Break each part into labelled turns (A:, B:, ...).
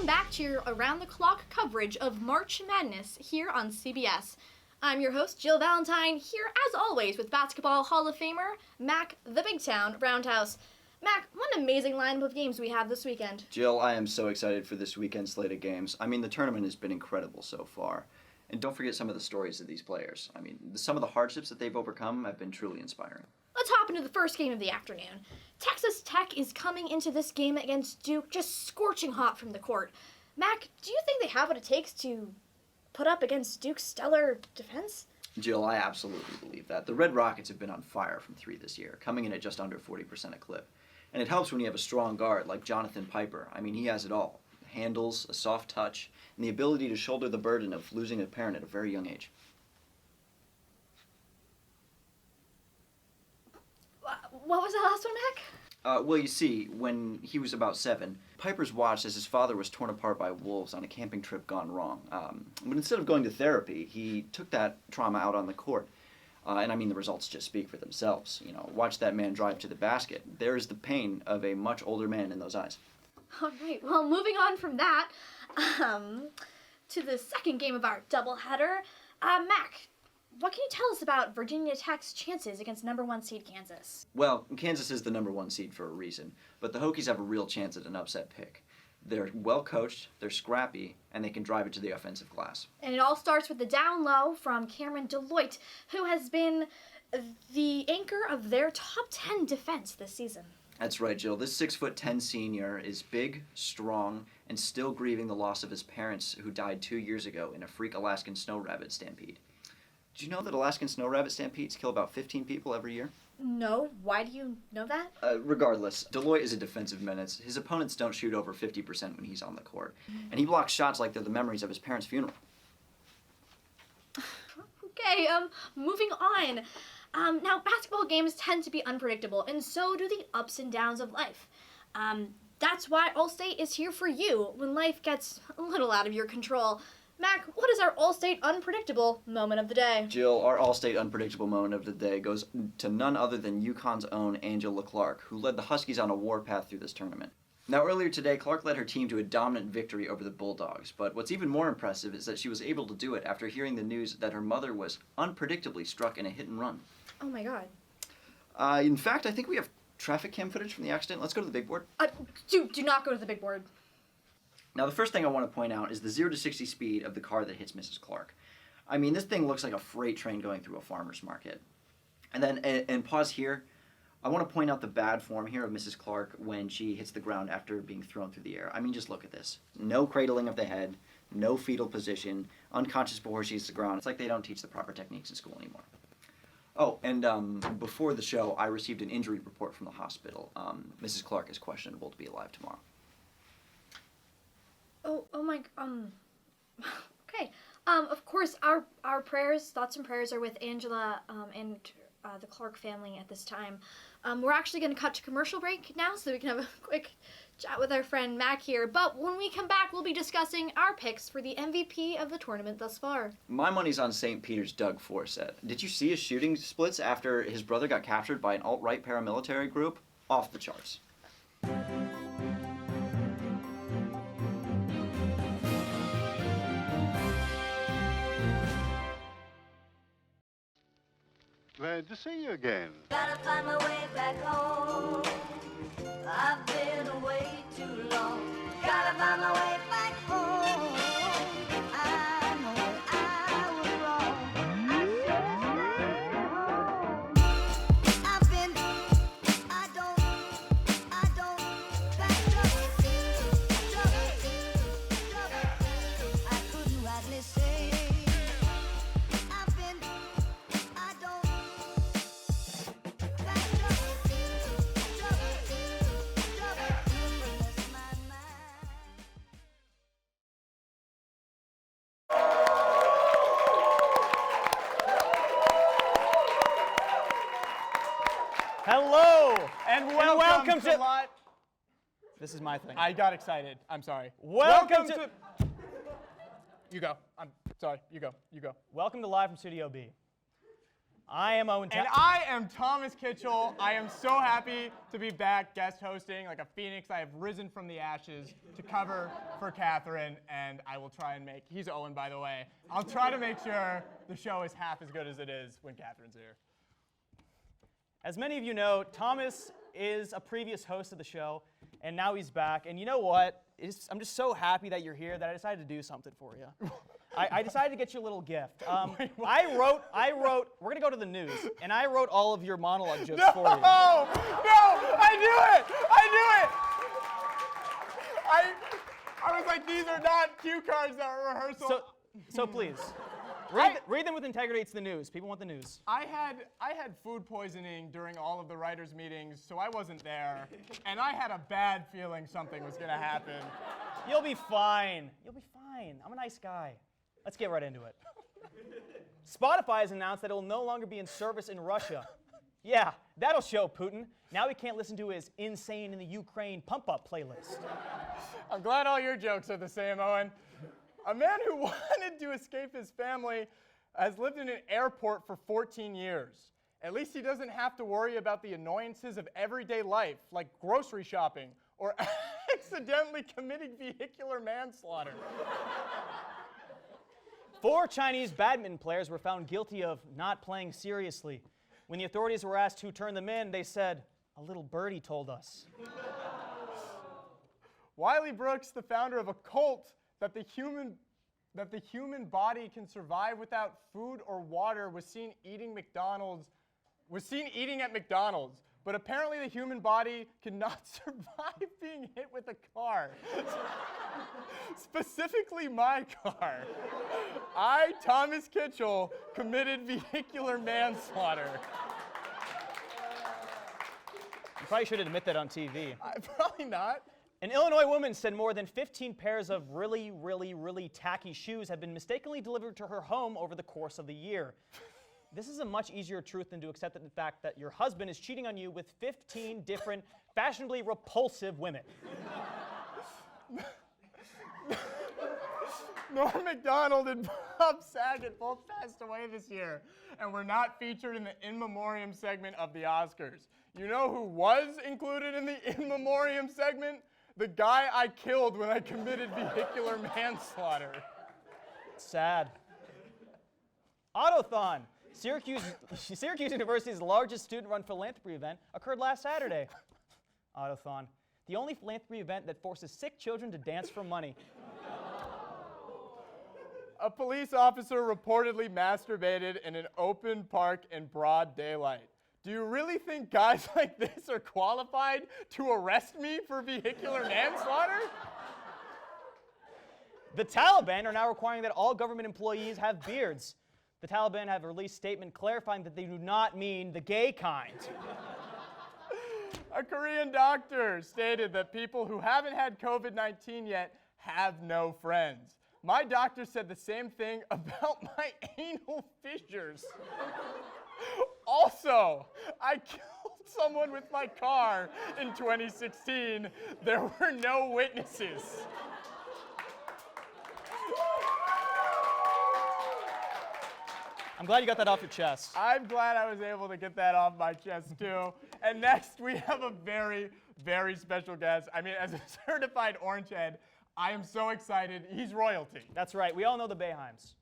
A: welcome back to your around-the-clock coverage of March Madness here on CBS. I'm your host, Jill Valentine, here as always with Basketball Hall of Famer, Mac the Big Town Roundhouse. Mac, what an amazing lineup of games we have this weekend.
B: Jill, I am so excited for this weekend's slate of games. I mean, the tournament has been incredible so far. And don't forget some of the stories of these players. I mean, some of the hardships that they've overcome have been truly inspiring.
A: Let's hop into the first game of the afternoon. Texas Tech is coming into this game against Duke just scorching hot from the court. Mac, do you think they have what it takes to put up against Duke's stellar defense?
B: Jill, I absolutely believe that. The Red Rockets have been on fire from three this year, coming in at just under 40% a clip. And it helps when you have a strong guard like Jonathan Piper. I mean, he has it all. Handles, a soft touch, and the ability to shoulder the burden of losing a parent at a very young age.
A: What was that last one, Mac?
B: Well, you see, when he was about 7, Piper's watched as his father was torn apart by wolves on a camping trip gone wrong. But instead of going to therapy, he took that trauma out on the court. And I mean, the results just speak for themselves. You know, watch that man drive to the basket. There is the pain of a much older man in those eyes.
A: All right, well, moving on from that to the second game of our doubleheader. Mac, what can you tell us about Virginia Tech's chances against number 1 seed Kansas?
B: Well, Kansas is the number 1 seed for a reason, but the Hokies have a real chance at an upset pick. They're well coached, they're scrappy, and they can drive it to the offensive glass. And
A: it all starts with the down low from Cameron Deloitte, who has been the anchor of their top 10 defense this season.
B: That's right, Jill. This 6'10" senior is big, strong, and still grieving the loss of his parents who died 2 years ago in a freak Alaskan snow rabbit stampede. Did you know that Alaskan snow rabbit stampedes kill about 15 people every year?
A: No. Why do you know that?
B: Regardless, Deloitte is a defensive menace. His opponents don't shoot over 50% when he's on the court. And he blocks shots like they're the memories of his parents' funeral.
A: Okay, moving on. Now, basketball games tend to be unpredictable, and so do the ups and downs of life. That's why Allstate is here for you when life gets a little out of your control. Mac, what is our Allstate unpredictable moment of the day?
B: Jill, our Allstate unpredictable moment of the day goes to none other than UConn's own Angela Clark, who led the Huskies on a warpath through this tournament. Now, earlier today, Clark led her team to a dominant victory over the Bulldogs, but what's even more impressive is that she was able to do it after hearing the news that her mother was unpredictably struck in a hit and run.
A: Oh my god.
B: In fact, I think we have traffic cam footage from the accident. Let's go to the big board.
A: Do not go to the big board.
B: Now, the first thing I want to point out is the 0 to 60 speed of the car that hits Mrs. Clark. I mean, this thing looks like a freight train going through a farmer's market. And then, and pause here, I want to point out the bad form here of Mrs. Clark when she hits the ground after being thrown through the air. I mean, just look at this. No cradling of the head, no fetal position, unconscious before she hits the ground. It's like they don't teach the proper techniques in school anymore. Oh, and before the show, I received an injury report from the hospital. Mrs. Clark is questionable to be alive tomorrow.
A: Oh my, okay. Of course, our prayers, thoughts and prayers are with Angela, and the Clark family at this time. We're actually going to cut to commercial break now so we can have a quick chat with our friend Mac here. But when we come back, we'll be discussing our picks for the MVP of the tournament thus far.
B: My money's on St. Peter's Doug Forsett. Did you see his shooting splits after his brother got captured by an alt-right paramilitary group? Off the charts.
C: Glad to see you again.
D: Gotta find my way back home. I've been away too long. Gotta find my way back home. I know I was wrong. I should have stayed home. I don't back trouble. I couldn't rightly say.
E: Hello, and welcome to
F: Live.
E: This is my thing.
F: I got excited. I'm sorry.
E: Welcome to
F: You go. I'm sorry. You go.
E: Welcome to Live from Studio B. I am Owen.
F: And I am Thomas Kitchell. I am so happy to be back guest hosting like a phoenix. I have risen from the ashes to cover for Catherine, and I will try and make, he's Owen, by the way. I'll try to make sure the show is half as good as it is when Catherine's here.
E: As many of you know, Thomas is a previous host of the show, and now he's back. And you know what? I'm just so happy that you're here that I decided to do something for you. I decided to get you a little gift. I wrote, we're going to go to the news, and I wrote all of your monologue jokes for you.
F: No, I knew it! I was like, these are not cue cards that are rehearsal.
E: So please, read them with integrity. It's the news. People want the news.
F: I had food poisoning during all of the writers' meetings, so I wasn't there, and I had a bad feeling something was gonna happen.
E: You'll be fine. You'll be fine. I'm a nice guy. Let's get right into it. Spotify has announced that it will no longer be in service in Russia. Yeah, that'll show Putin. Now he can't listen to his Insane in the Ukraine pump-up playlist.
F: I'm glad all your jokes are the same, Owen. A man who wanted to escape his family has lived in an airport for 14 years. At least he doesn't have to worry about the annoyances of everyday life, like grocery shopping or accidentally committing vehicular manslaughter.
E: 4 Chinese badminton players were found guilty of not playing seriously. When the authorities were asked who turned them in, they said, "A little birdie told us."
F: Wiley Brooks, the founder of a cult that the human body can survive without food or water, was seen eating at McDonald's. But apparently the human body cannot survive being hit with a car. Specifically my car. I, Thomas Kitchell, committed vehicular manslaughter.
E: You probably should admit that on TV.
F: Probably not.
E: An Illinois woman said more than 15 pairs of really, really, really tacky shoes have been mistakenly delivered to her home over the course of the year. This is a much easier truth than to accept the fact that your husband is cheating on you with 15 different fashionably repulsive women.
F: Norm Macdonald and Bob Saget both passed away this year and were not featured in the In Memoriam segment of the Oscars. You know who was included in the In Memoriam segment? The guy I killed when I committed vehicular manslaughter.
E: Sad. Autothon. Syracuse University's largest student-run philanthropy event occurred last Saturday. Autothon. The only philanthropy event that forces sick children to dance for money.
F: A police officer reportedly masturbated in an open park in broad daylight. Do you really think guys like this are qualified to arrest me for vehicular manslaughter?
E: The Taliban are now requiring that all government employees have beards. The Taliban have released a statement clarifying that they do not mean the gay kind.
F: A Korean doctor stated that people who haven't had COVID-19 yet have no friends. My doctor said the same thing about my anal fissures. Also, I killed someone with my car in 2016. There were no witnesses.
E: I'm glad you got that off your chest.
F: I'm glad I was able to get that off my chest, too. And next, we have a very, very special guest. I mean, as a certified orangehead, I am so excited. He's royalty.
E: That's right. We all know the Boeheims.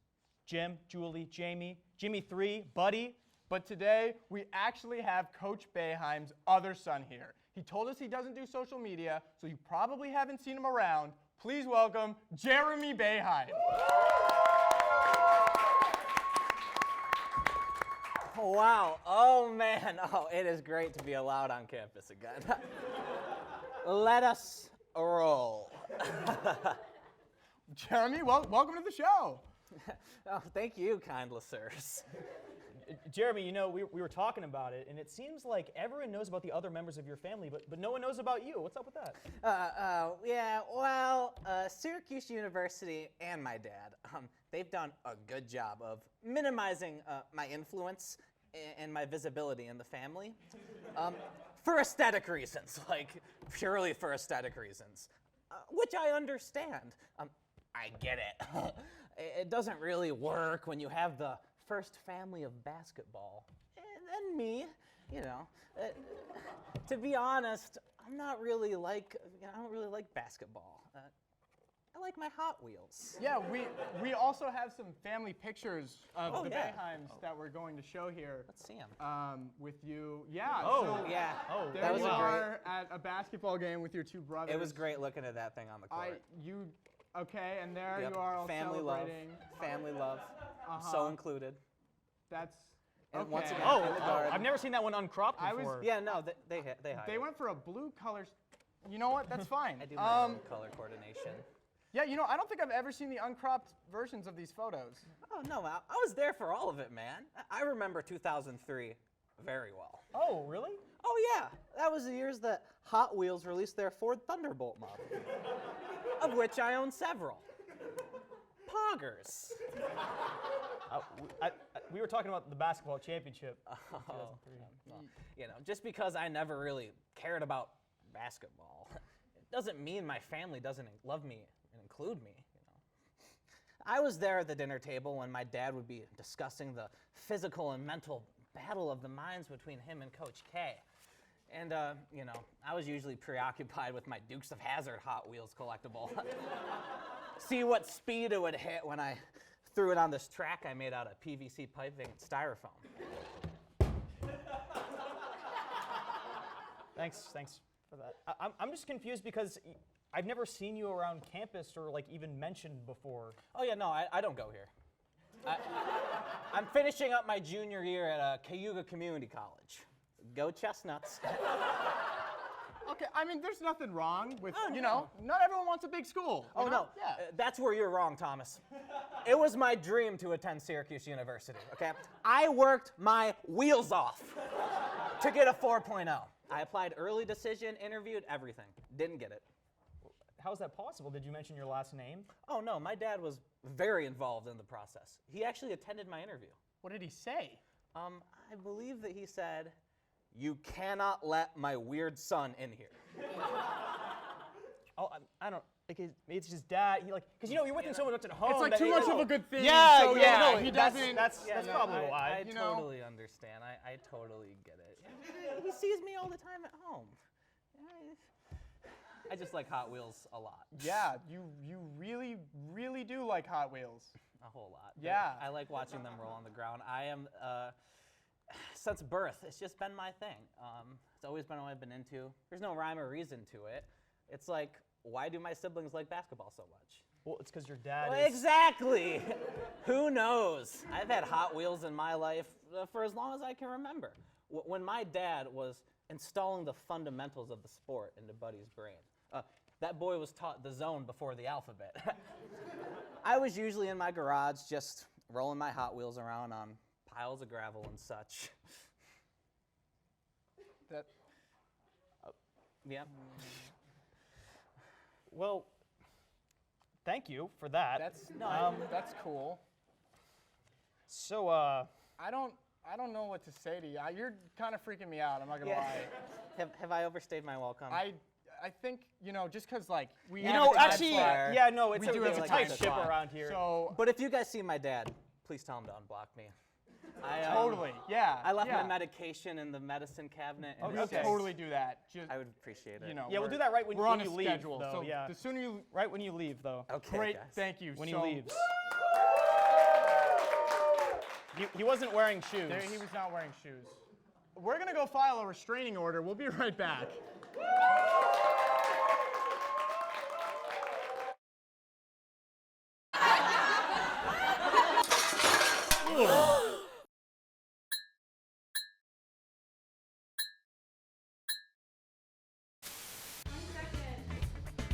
E: Jim, Julie, Jamie, Jimmy 3, Buddy.
F: But today, we actually have Coach Boeheim's other son here. He told us he doesn't do social media, so you probably haven't seen him around. Please welcome Jeremy Boeheim.
G: Wow. Oh, man. Oh, it is great to be allowed on campus again. Let us roll.
F: Jeremy, welcome to the show.
G: Oh, thank you, kind listeners.
E: Jeremy, you know, we were talking about it, and it seems like everyone knows about the other members of your family, but no one knows about you. What's up with that?
G: Yeah, well, Syracuse University and my dad, they've done a good job of minimizing my influence and my visibility in the family. For aesthetic reasons, like purely for aesthetic reasons, which I understand. I get it. It doesn't really work when you have the first family of basketball and me, you know. To be honest, I'm not really like, I don't really like basketball. I like my Hot Wheels.
F: Yeah, we also have some family pictures of the
G: yeah.
F: Boeheims that we're going to show here.
G: Let's see them.
F: With you. Yeah.
E: Oh,
F: so
G: Yeah.
F: there
G: that was
F: you
G: a
F: are at a basketball game with your two brothers.
G: It was great looking at that thing on the court.
F: Okay, and there
G: Yep.
F: you are all
G: Family love.
F: celebrating.
G: Family love. So included.
F: That's
G: And
F: okay.
G: once again,
E: Oh,
G: in the garden.
E: I've never seen that one uncropped
F: I was-
E: before.
G: Yeah, no, they hide
F: They
G: it.
F: went for a blue color. You know what? That's fine.
G: I do my own color coordination.
F: Yeah, you know, I don't think I've ever seen the uncropped versions of these photos.
G: Oh, no, I was there for all of it, man. I remember 2003 very well.
E: Oh, really?
G: Oh, yeah. That was the years that Hot Wheels released their Ford Thunderbolt model, of which I own several. Poggers.
E: We were talking about the basketball championship.
G: Well, you know, just because I never really cared about basketball, it doesn't mean my family doesn't love me and include me. You know, I was there at the dinner table when my dad would be discussing the physical and mental battle of the minds between him and Coach K. And, you know, I was usually preoccupied with my Dukes of Hazzard Hot Wheels collectible. See what speed it would hit when I threw it on this track I made out of PVC piping and styrofoam.
E: Thanks for that. I'm just confused because I've never seen you around campus or like even mentioned before.
G: Oh yeah, no, I don't go here. I'm finishing up my junior year at Cayuga Community College. Go Chestnuts.
F: Okay, I mean, there's nothing wrong with, you know, not everyone wants a big school. you
G: Oh
F: know?
G: no,
F: Yeah.
G: that's where you're wrong, Thomas. It was my dream to attend Syracuse University, okay? I worked my wheels off to get a 4.0. I applied early decision, interviewed, everything. Didn't get it.
E: How is that possible? Did you mention your last name?
G: Oh no, my dad was very involved in the process. He actually attended my interview.
F: What did he say?
G: I believe that he said, "You cannot let my weird son in here."
E: Oh, I don't. Like it's his dad. He like, cause you know you're with him so much at home.
F: It's like
E: that
F: too
E: he-
F: much of a good thing.
E: Yeah,
F: so,
E: yeah.
F: No, he doesn't.
E: That's
G: No,
E: probably why.
G: I
F: you know?
G: totally understand. I totally get it. He sees me all the time at home. I just like Hot Wheels a lot.
F: Yeah, you really do like Hot Wheels.
G: A whole lot.
F: Yeah.
G: I like watching them roll on the ground. I am, since birth, it's just been my thing. It's always been what I've been into. There's no rhyme or reason to it. It's like, why do my siblings like basketball so much?
E: Well, it's because your dad
G: Well,
E: is.
G: exactly. Who knows? I've had Hot Wheels in my life for as long as I can remember. When my dad was installing the fundamentals of the sport into Buddy's brain, that boy was taught the zone before the alphabet. I was usually in my garage just rolling my Hot Wheels around on piles of gravel and such.
F: That
G: Yeah.
E: Well, thank you for that.
F: that's cool.
E: So
F: I don't know what to say to you. You're kind of freaking me out. I'm not gonna
G: Yeah.
F: lie.
G: Have I overstayed my welcome?
F: I think, you know, just because like we
E: you
F: have
E: know,
F: a time
E: actually,
F: slot,
E: yeah, no, it's
F: We do have
E: a
F: a
E: tight
F: time
E: ship
G: slot.
E: around here.
F: So
G: But if you guys see my dad, please tell him to unblock me.
F: totally, yeah.
G: I left
F: yeah.
G: my medication in the medicine cabinet. And
F: We'll
G: it's just-
F: totally do that. Just
G: I would appreciate it.
F: you know,
E: Yeah, we'll
F: we're-
E: do that right when
F: we're
E: when
F: on
E: you
F: a
E: leave,
F: schedule.
E: though,
F: So
E: yeah.
F: the sooner you
E: Right when you leave, though.
G: Okay,
F: great,
G: guys.
F: thank you.
E: When
F: so,
E: he leaves. He wasn't wearing shoes.
F: He was not wearing shoes. We're gonna go file a restraining order. We'll be right back.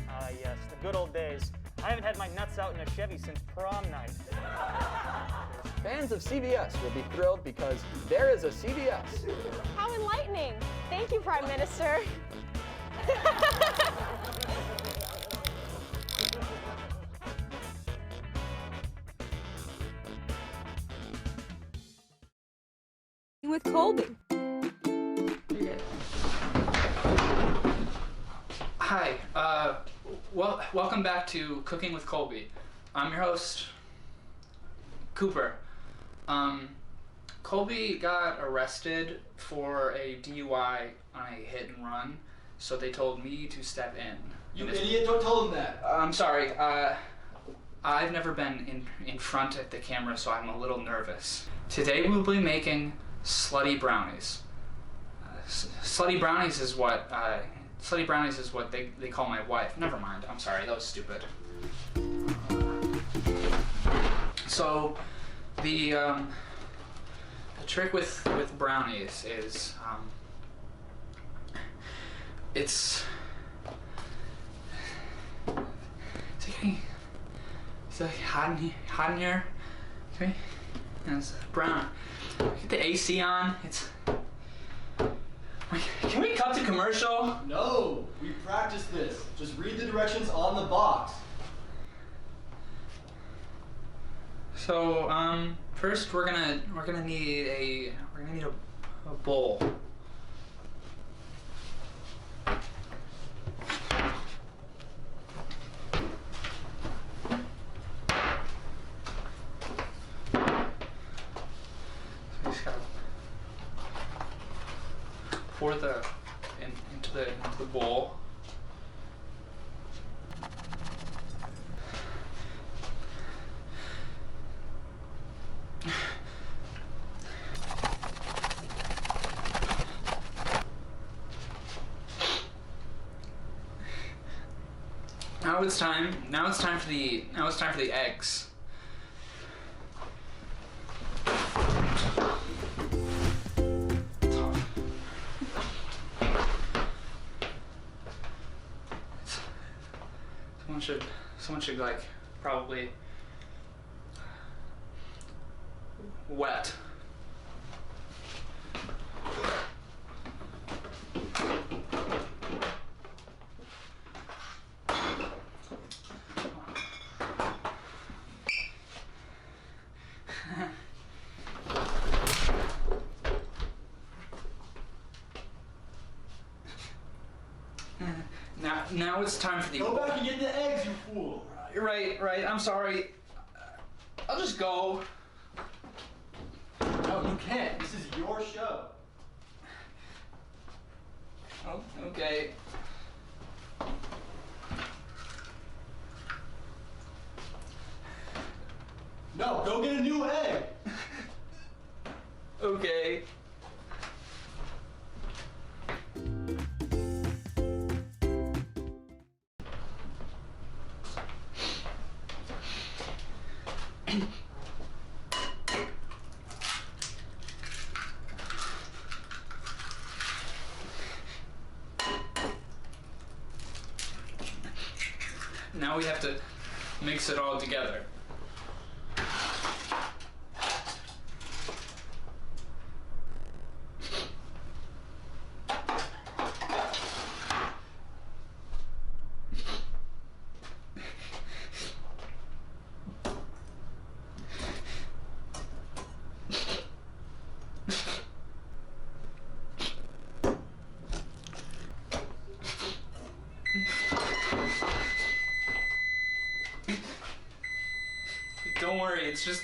E: Ah, yes, the good old days. I haven't had my nuts out in a Chevy since prom night.
H: Fans of CBS will be thrilled because there is a CBS.
I: How enlightening. Thank you, Prime Minister. With Colby.
J: Hi, welcome back to Cooking with Colby. I'm your host, Cooper. Colby got arrested for a DUI on a hit and run, so they told me to step in.
K: You idiot, don't tell them that.
J: I'm sorry. I've never been in front of the camera, so I'm a little nervous. Today we'll be making slutty brownies. Slutty brownies is what they call my wife. Never mind. I'm sorry. That was stupid. So the trick with brownies is it's like hot in here. Okay, and it's brown. Get the AC on. Can we cut to commercial?
K: No, we practiced this. Just read the directions on the box.
J: So first we're gonna need a bowl. So you just gotta pour into the bowl. Now it's time for the eggs. Someone should like probably wet. Now it's time for the.
K: Go back and get the eggs, you fool.
J: Right. I'm sorry. I'll just go.
K: No, you can't. This is your show.
J: Oh, okay.
K: No, go get a new egg.
J: Okay. Now we have to mix it all together. Don't worry, it's just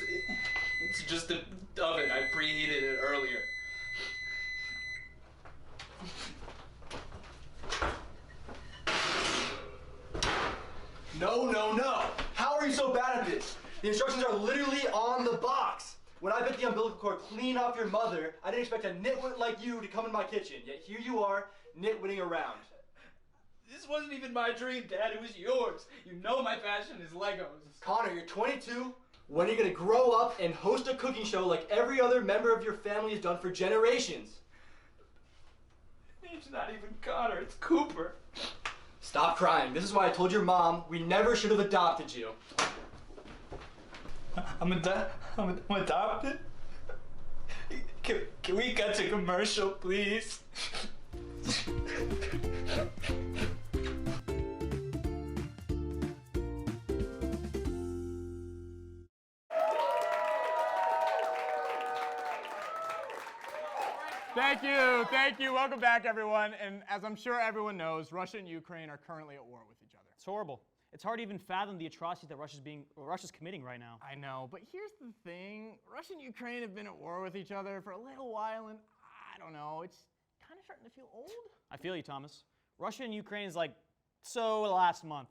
J: the oven. I preheated it earlier.
K: No. How are you so bad at this? The instructions are literally on the box. When I bit the umbilical cord clean off your mother, I didn't expect a nitwit like you to come in my kitchen. Yet here you are, nitwitting around.
J: This wasn't even my dream, Dad. It was yours. You know my passion is Legos.
K: Connor, you're 22. When are you gonna grow up and host a cooking show like every other member of your family has done for generations?
J: It's not even Connor, it's Cooper.
K: Stop crying. This is why I told your mom we never should have adopted you.
J: I'm adopted? Can we cut to commercial, please?
F: Thank you. Welcome back, everyone. And as I'm sure everyone knows, Russia and Ukraine are currently at war with each other.
E: It's horrible. It's hard to even fathom the atrocities that Russia's committing right now.
F: I know, but here's the thing. Russia and Ukraine have been at war with each other for a little while, and I don't know, it's kind of starting to feel old.
E: I feel you, Thomas. Russia and Ukraine is like so last month.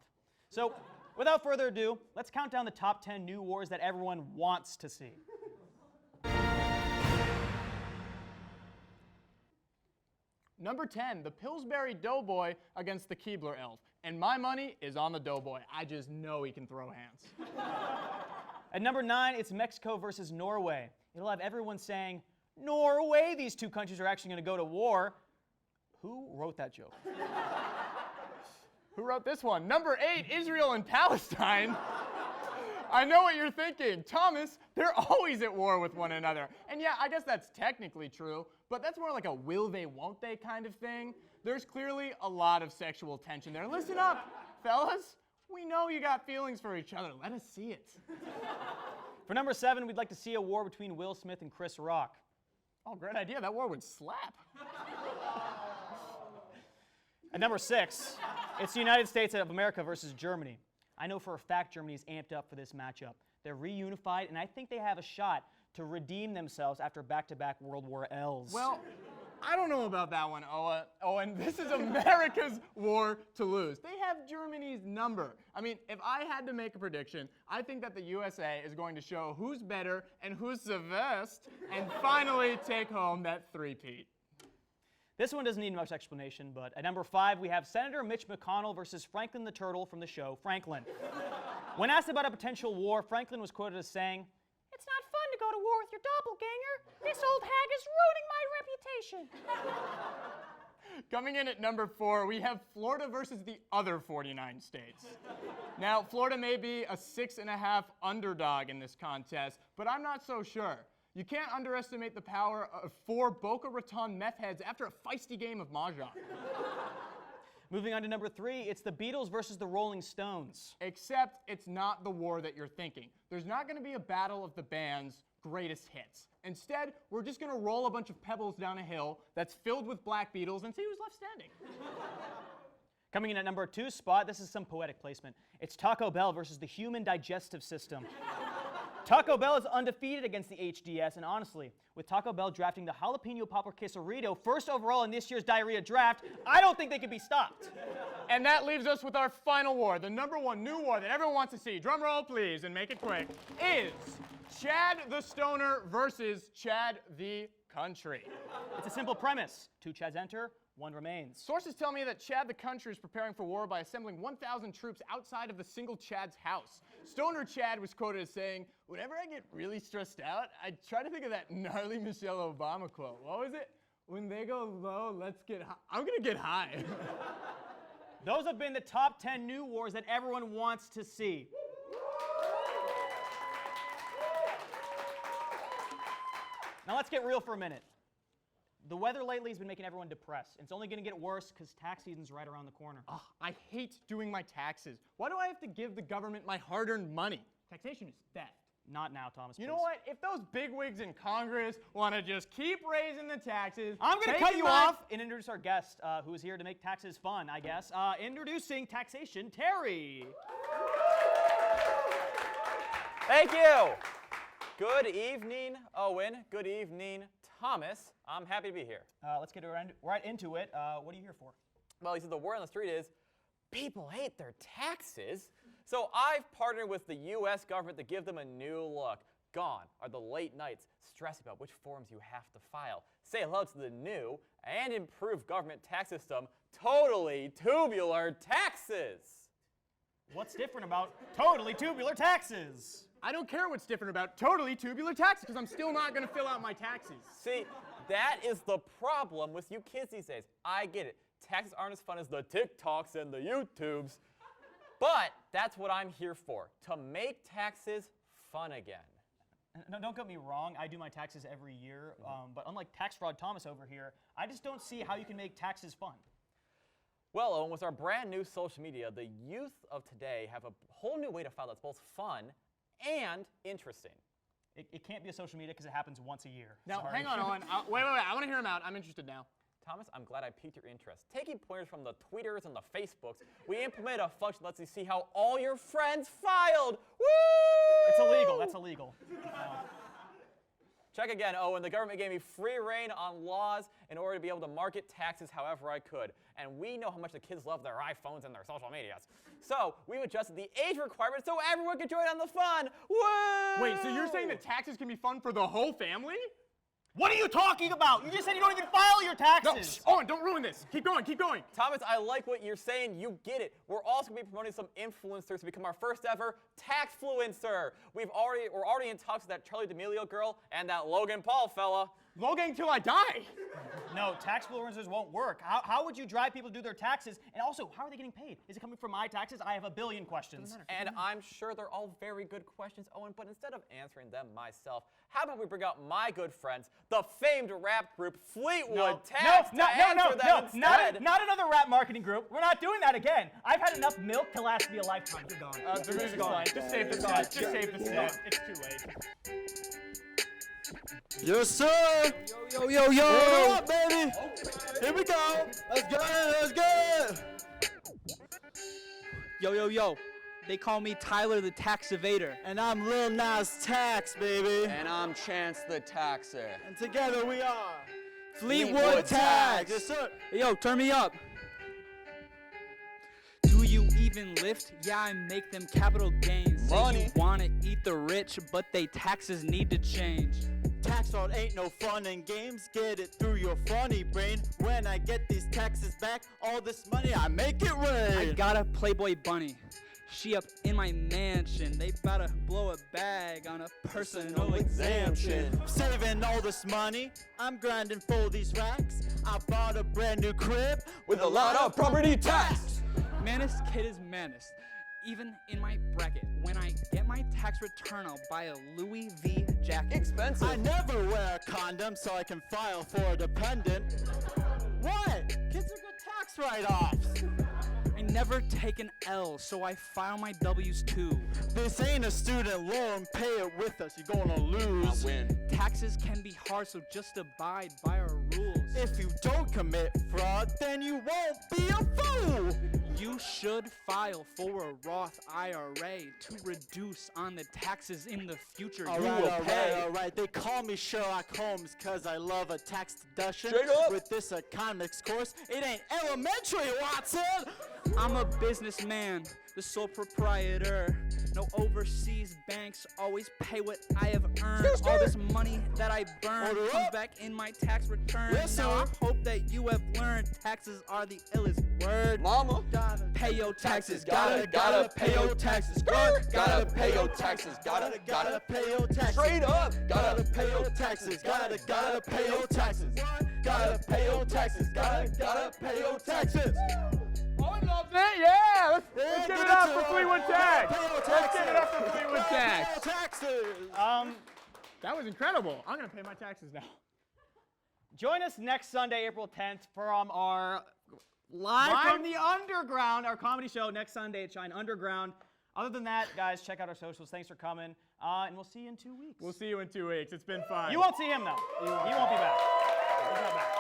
E: So, without further ado, let's count down the top 10 new wars that everyone wants to see.
F: Number 10, the Pillsbury Doughboy against the Keebler Elf. And my money is on the Doughboy. I just know he can throw hands.
E: At number 9, it's Mexico versus Norway. It'll have everyone saying, Norway, these two countries are actually going to go to war. Who wrote that joke?
F: Who wrote this one? Number 8, Israel and Palestine. I know what you're thinking. Thomas, they're always at war with one another. And yeah, I guess that's technically true, but that's more like a will they, won't they kind of thing. There's clearly a lot of sexual tension there. Listen up, fellas. We know you got feelings for each other. Let us see it.
E: For number 7, we'd like to see a war between Will Smith and Chris Rock.
F: Oh, great idea. That war would slap.
E: At number 6, it's the United States of America versus Germany. I know for a fact Germany is amped up for this matchup. They're reunified, and I think they have a shot to redeem themselves after back-to-back World War Ls.
F: Well, I don't know about that one, Owen. This is America's war to lose. They have Germany's number. I mean, if I had to make a prediction, I think that the USA is going to show who's better and who's the best, and finally take home that three-peat.
E: This one doesn't need much explanation, but at number 5, we have Senator Mitch McConnell versus Franklin the Turtle from the show Franklin. When asked about a potential war, Franklin was quoted as saying, "It's not fun to go to war with your doppelganger. This old hag is ruining my reputation."
F: Coming in at number 4, we have Florida versus the other 49 states. Now, Florida may be a 6.5 underdog in this contest, but I'm not so sure. You can't underestimate the power of 4 Boca Raton meth heads after a feisty game of Mahjong.
E: Moving on to number 3, it's the Beatles versus the Rolling Stones.
F: Except it's not the war that you're thinking. There's not going to be a battle of the band's greatest hits. Instead, we're just going to roll a bunch of pebbles down a hill that's filled with black beetles and see who's left standing.
E: Coming in at number 2 spot, this is some poetic placement. It's Taco Bell versus the human digestive system. Taco Bell is undefeated against the HDS, and honestly, with Taco Bell drafting the jalapeno popper quesarito first overall in this year's diarrhea draft, I don't think they can be stopped.
F: And that leaves us with our final war, the number 1 new war that everyone wants to see. Drum roll, please, and make it quick. Is Chad the Stoner versus Chad the Country.
E: It's a simple premise. 2 Chads enter, 1 remains.
F: Sources tell me that Chad the Country is preparing for war by assembling 1,000 troops outside of the single Chad's house. Stoner Chad was quoted as saying, "Whenever I get really stressed out, I try to think of that gnarly Michelle Obama quote. What was it? When they go low, let's get high. I'm going to get high."
E: Those have been the top 10 new wars that everyone wants to see. Now let's get real for a minute. The weather lately has been making everyone depressed. It's only going to get worse because tax season's right around the corner.
F: Oh, I hate doing my taxes. Why do I have to give the government my hard-earned money? Taxation is theft.
E: Not now, Thomas.
F: You know what? If those bigwigs in Congress want to just keep raising the taxes,
E: I'm going to cut you off and introduce our guest, who is here to make taxes fun, I guess. Introducing Taxation Terry.
L: Thank you. Good evening, Owen. Good evening, Thomas. I'm happy to be here.
E: Let's get right into it. What are you here for?
L: Well, you see, the word on the street is people hate their taxes. So I've partnered with the U.S. government to give them a new look. Gone are the late nights stressing about which forms you have to file. Say hello to the new and improved government tax system, totally tubular taxes.
E: What's different about totally tubular taxes?
F: I don't care what's different about totally tubular taxes because I'm still not going to fill out my taxes.
L: See, that is the problem with you kids these days. I get it. Taxes aren't as fun as the TikToks and the YouTubes. But that's what I'm here for, to make taxes fun again.
E: No, don't get me wrong, I do my taxes every year, but unlike Tax Fraud Thomas over here, I just don't see how you can make taxes fun.
L: Well, Owen, with our brand new social media, the youth of today have a whole new way to file that's both fun and interesting.
E: It can't be a social media because it happens once a year.
F: Now,
E: Sorry.
F: hang on, Owen. Wait. I want to hear him out. I'm interested now.
L: Thomas, I'm glad I piqued your interest. Taking pointers from the tweeters and the Facebooks, we implemented a function that lets you see how all your friends filed. Woo!
E: It's illegal. That's illegal.
L: Check again, Owen. The government gave me free reign on laws in order to be able to market taxes however I could. And we know how much the kids love their iPhones and their social medias. So we've adjusted the age requirement so everyone can join on the fun. Woo!
F: Wait, so you're saying that taxes can be fun for the whole family?
E: What are you talking about? You just said you don't even file your taxes.
F: No, Owen, don't ruin this. Keep going, keep going.
L: Thomas, I like what you're saying. You get it. We're also going to be promoting some influencers to become our first ever taxfluencer. We're already in talks with that Charlie D'Amelio girl and that Logan Paul fella.
F: Logan till I die.
E: No, tax influencers won't work. How would you drive people to do their taxes? And also, how are they getting paid? Is it coming from my taxes? I have a billion questions.
L: And I'm sure they're all very good questions, Owen, but instead of answering them myself, how about we bring out my good friends, the famed rap group Fleetwood Tax, to answer them instead.
E: Not another rap marketing group. We're not doing that again. I've had enough milk to last me a lifetime. You're gone.
F: The music's fine. Just save the set. Just save the set.
E: It's too late.
K: Yes, sir. Yo. Hold up, baby. Here we go. Let's go.
M: Yo. They call me Tyler the Tax Evader.
K: And I'm Lil Nas Tax, baby.
H: And I'm Chance the Taxer.
K: And together we are
M: Fleetwood Tax.
K: Yes, sir.
M: Yo, turn me up. Do you even lift? Yeah, I make them capital gains.
H: Money.
M: Say you wanna eat the rich, but they taxes need to change.
K: Tax fraud ain't no fun and games. Get it through your funny brain. When I get these taxes back, all this money, I make it rain.
M: I got a Playboy bunny. She up in my mansion. They bout to blow a bag on a personal exemption.
K: Saving all this money, I'm grinding for these racks. I bought a brand new crib
H: With a lot of property tax.
M: Manest kid is manest. Even in my bracket, when I get my tax return, I'll buy a Louis V jacket.
H: Expensive.
K: I never wear a condom so I can file for a dependent. What? Kids are good tax write-offs.
M: I never take an L, so I file my W's too.
K: This ain't a student loan, pay it with us, you're gonna lose.
H: I win.
M: Taxes can be hard, so just abide by our rules.
K: If you don't commit fraud, then you won't be a fool.
M: You should file for a Roth IRA to reduce on the taxes in the future you will pay.
K: Alright, they call me Sherlock Holmes cause I love a tax deduction.
H: Straight up.
K: With this economics course, it ain't elementary, Watson!
M: I'm a businessman, the sole proprietor. No overseas banks, always pay what I have earned. All this money that I burn
K: Order
M: comes
K: up.
M: back in my tax return.
K: Yes,
M: now I
K: sir.
M: hope that you have learned taxes are the illest word.
H: Mama.
M: Gotta pay your taxes,
H: Gotta pay your taxes. Gotta pay your taxes. Gotta
K: pay your taxes.
H: Straight up.
K: Gotta pay your taxes. Gotta pay your taxes. Gotta pay your taxes. Gotta pay your taxes.
F: Owen loves it, yeah! Let's give it up for Fleetwood Tax! Let's give it up for Fleetwood Tax!
K: Taxes.
F: That was incredible. I'm gonna pay my taxes now.
E: Join us next Sunday, April 10th, from our Live from the Underground, our comedy show next Sunday at Shine Underground. Other than that, guys, check out our socials. Thanks for coming, and we'll see you in 2 weeks.
F: We'll see you in 2 weeks. It's been fun.
E: You won't see him, though. He won't be back. He's not back.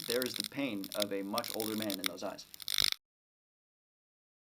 B: There is the pain of a much older man in those eyes.